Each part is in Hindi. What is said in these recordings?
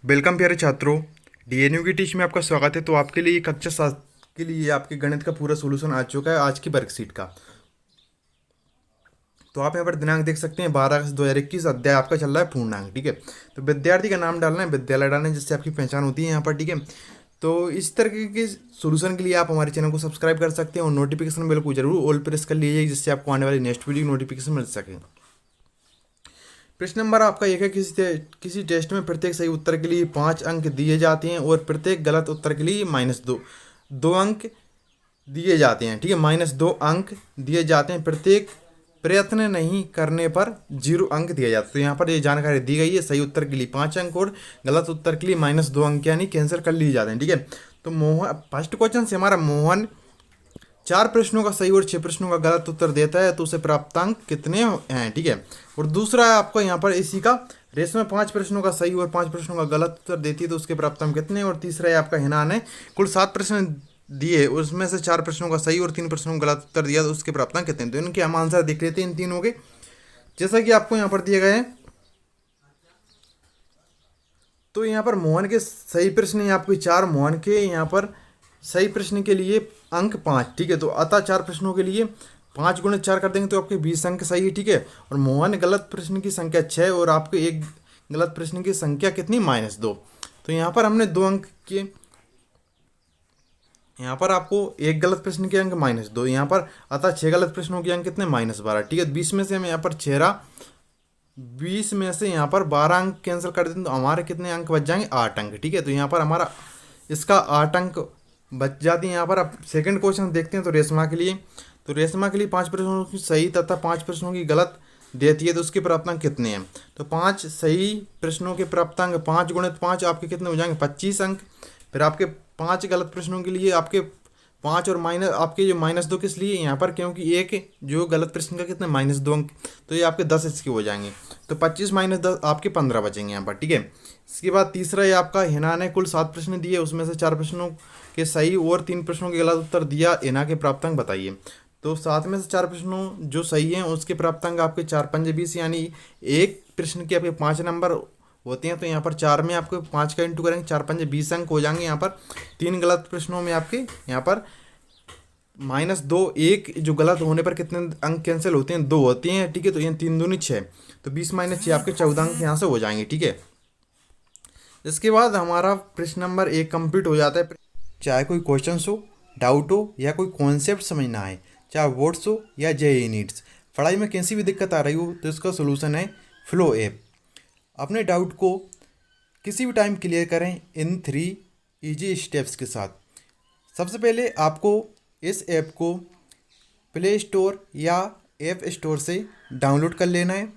वेलकम प्यारे छात्रों। डीएनयू की टीच में आपका स्वागत है। तो आपके लिए कक्षा 7 के लिए आपके गणित का पूरा सॉल्यूशन आ चुका है आज की वर्कशीट का। तो आप यहाँ पर दिनांक देख सकते हैं 12 अगस्त 2021। अध्याय आपका चल रहा है पूर्णांक। ठीक है, तो विद्यार्थी का नाम डालना है, विद्यालय डालना है, जिससे आपकी पहचान होती है यहाँ पर। ठीक है, तो इस तरह के सॉल्यूशन के लिए आप हमारे चैनल को सब्सक्राइब कर सकते हैं और नोटिफिकेशन बेल को जरूर ऑल प्रेस कर लीजिए, जिससे आपको आने वाली नेक्स्ट वीडियो की नोटिफिकेशन मिल सके। प्रश्न नंबर आपका एक है, किसी टेस्ट में प्रत्येक सही उत्तर के लिए 5 अंक दिए जाते हैं और प्रत्येक गलत उत्तर के लिए -2 अंक दिए जाते हैं। ठीक है, -2 अंक दिए जाते हैं। प्रत्येक प्रयत्न नहीं करने पर 0 अंक दिया जाता है। तो यहाँ पर ये जानकारी दी गई है, सही उत्तर के लिए 5 अंक और गलत उत्तर के लिए -2 अंक यानी कैंसिल कर लिए जाते हैं। ठीक है, तो मोहन फर्स्ट क्वेश्चन से हमारा मोहन 4 प्रश्नों का सही और 6 प्रश्नों का गलत उत्तर देता है, तो उसे प्राप्तांक कितने हैं। ठीक है, और दूसरा है आपको यहाँ पर इसी का, रेशमा 5 प्रश्नों का सही और 5 प्रश्नों का गलत उत्तर देती है, तो उसके प्राप्तांक कितने हैं। और तीसरा है आपका हिना ने कुल 7 प्रश्न दिए, उसमें से 4 प्रश्नों का सही और 3 प्रश्नों का गलत उत्तर दिया, तो उसके प्राप्तांक कितने हैं। तो इनके हम आंसर देख लेते हैं इन तीनों के, जैसा कि आपको यहाँ पर दिए गए हैं। तो यहाँ पर मोहन के सही प्रश्न हैं आपके 4। मोहन के यहाँ पर सही प्रश्न के लिए अंक 5। ठीक है, तो अतः 4 प्रश्नों के लिए 5 × 4 कर देंगे तो आपके 20 अंक सही है। ठीक है, और मोहन गलत प्रश्न की संख्या 6 और आपके एक गलत प्रश्न की संख्या कितनी, -2। तो यहाँ पर हमने 2 अंक के, यहाँ पर आपको एक गलत प्रश्न के अंक -2, यहाँ पर अतः 6 गलत प्रश्नों के अंक कितने, -12। ठीक है, 20 में से हम यहाँ पर 20 में से यहाँ पर 12 अंक कैंसिल कर देते हैं, तो हमारे कितने अंक बच जाएंगे, 8 अंक। ठीक है, तो यहाँ पर हमारा इसका 8 अंक बच जाती है। यहाँ पर आप सेकंड क्वेश्चन देखते हैं, तो रेशमा के लिए, 5 प्रश्नों की सही तथा 5 प्रश्नों की गलत देती है, तो उसके प्राप्तांक कितने हैं। तो 5 सही प्रश्नों के प्राप्तांक 5 × 5 आपके कितने हो जाएंगे, 25 अंक। फिर आपके 5 गलत प्रश्नों के लिए आपके 5 और माइनस आपके जो -2 किस लिए यहाँ पर, क्योंकि एक जो गलत प्रश्न का कितने, -2 अंक, तो ये आपके 10 इसके हो जाएंगे। तो 25 - 10 आपके 15 बचेंगे यहाँ पर। ठीक है, इसके बाद तीसरा ये आपका हिना ने कुल 7 प्रश्न दिए, उसमें से 4 प्रश्नों के सही और 3 प्रश्नों के गलत उत्तर दिया, हिना के प्राप्तांक बताइए। तो 7 में से 4 प्रश्नों जो सही हैं उसके प्राप्तांक आपके 4 × 5 = 20, यानी एक प्रश्न के आपके 5 नंबर होते हैं। तो यहाँ पर 4 में आपको 5 का इंटू करेंगे, 4 × 5 = 20 अंक हो जाएंगे। यहाँ पर 3 गलत प्रश्नों में आपके यहाँ पर -2, एक जो गलत होने पर कितने अंक कैंसिल होते हैं, 2 होते हैं। ठीक है, तो ये 3 दूनी 6, तो 20 - 6 आपके 14 अंक यहाँ से हो जाएंगे। ठीक है, इसके बाद हमारा प्रश्न नंबर 1 कंप्लीट हो जाता है। चाहे कोई क्वेश्चन हो, डाउट हो या कोई कॉन्सेप्ट समझना है, चाहे वर्ड्स हो या जेईई नीट्स, पढ़ाई में कैसी भी दिक्कत आ रही हो, तो इसका सोल्यूशन है फ्लो ऐप। अपने डाउट को किसी भी टाइम क्लियर करें इन 3 इजी स्टेप्स के साथ। सबसे पहले आपको इस ऐप को प्ले स्टोर या ऐप स्टोर से डाउनलोड कर लेना है।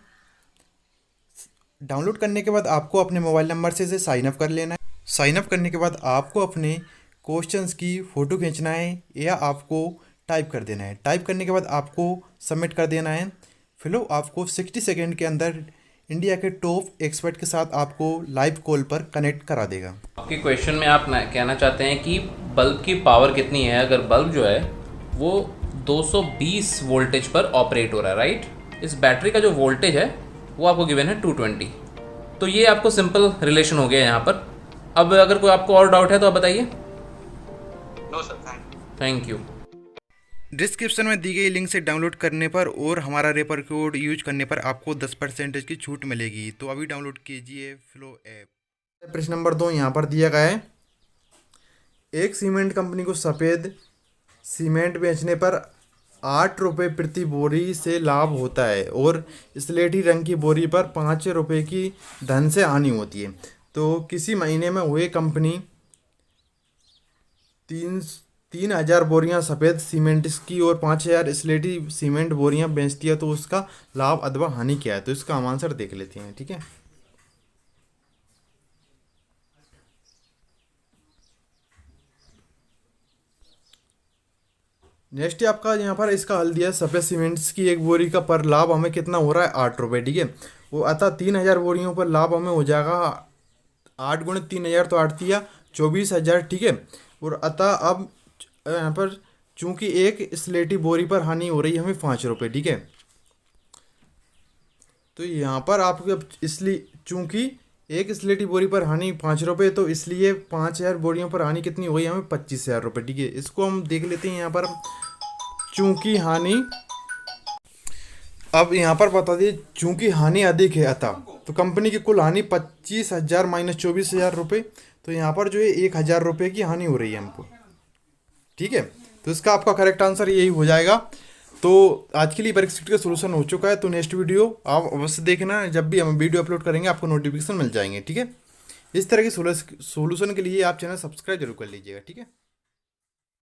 डाउनलोड करने के बाद आपको अपने मोबाइल नंबर से इसे साइन अप कर लेना है। साइन अप करने के बाद आपको अपने क्वेश्चंस की फ़ोटो खींचना है या आपको टाइप कर देना है। टाइप करने के बाद आपको सबमिट कर देना है। फिर आपको 60 सेकेंड के अंदर इंडिया के टॉप एक्सपर्ट के साथ आपको लाइव कॉल पर कनेक्ट करा देगा। आपके क्वेश्चन में आप कहना चाहते हैं कि बल्ब की पावर कितनी है। अगर बल्ब जो है वो 220 वोल्टेज पर ऑपरेट हो रहा है, राइट। इस बैटरी का जो वोल्टेज है वो आपको गिवन है 220। तो ये आपको सिंपल रिलेशन हो गया यहाँ पर। अब अगर कोई आपको और डाउट है तो आप बताइए। No sir, thank you. Description में दी गई लिंक से डाउनलोड करने पर और हमारा रेफर कोड यूज करने पर आपको 10% की छूट मिलेगी। तो अभी डाउनलोड कीजिए फ्लो ऐप। प्रश्न नंबर 2 यहाँ पर दिया गया है। एक सीमेंट कंपनी को सफ़ेद सीमेंट बेचने पर 8 रुपये प्रति बोरी से लाभ होता है और स्लेटी रंग की बोरी पर 5 रुपये की धन से हानि होती है। तो किसी महीने में हुए कंपनी 3,000 बोरियां सफ़ेद सीमेंट की और 5,000 स्लेटी सीमेंट बोरियां बेचती है, तो उसका लाभ अथवा हानि क्या है। तो इसका हम आंसर देख लेते हैं। ठीक है, नेक्स्ट आपका यहाँ पर इसका हल दिया है। सफ़ेद सीमेंट्स की एक बोरी का पर लाभ हमें कितना हो रहा है, 8 रुपये। ठीक है, वो अतः 3,000 बोरियों पर लाभ हमें हो जाएगा 8 × 3,000, तो 8 तिया 24,000। ठीक है, और अतः अब यहाँ पर चूंकि एक स्लेटी बोरी पर हानि हो रही है हमें 5 रुपये। ठीक है, तो यहाँ पर आपको इसलिए चूंकि एक स्लेटी बोरी पर हानि 5 रुपये, तो इसलिए 5,000 बोरियों पर हानि कितनी हो गई हमें 25,000 रुपये। ठीक है, इसको हम देख लेते हैं यहाँ पर। चूंकि हानि, अब यहाँ पर बता दिए चूंकि हानि अधिक है अतः, तो कंपनी की कुल हानि 25,000 माइनस 24,000 रुपये, तो यहाँ पर जो है 1,000 रुपये की हानि हो रही है हमको। ठीक है, तो इसका आपका करेक्ट आंसर यही हो जाएगा। तो आज के लिए वर्कशीट का सोल्यूशन हो चुका है, तो नेक्स्ट वीडियो आप अवश्य देखना, जब भी हम वीडियो अपलोड करेंगे आपको नोटिफिकेशन मिल जाएंगे। ठीक है, इस तरह के सोल्यूशन के लिए आप चैनल सब्सक्राइब जरूर कर लीजिएगा। ठीक है।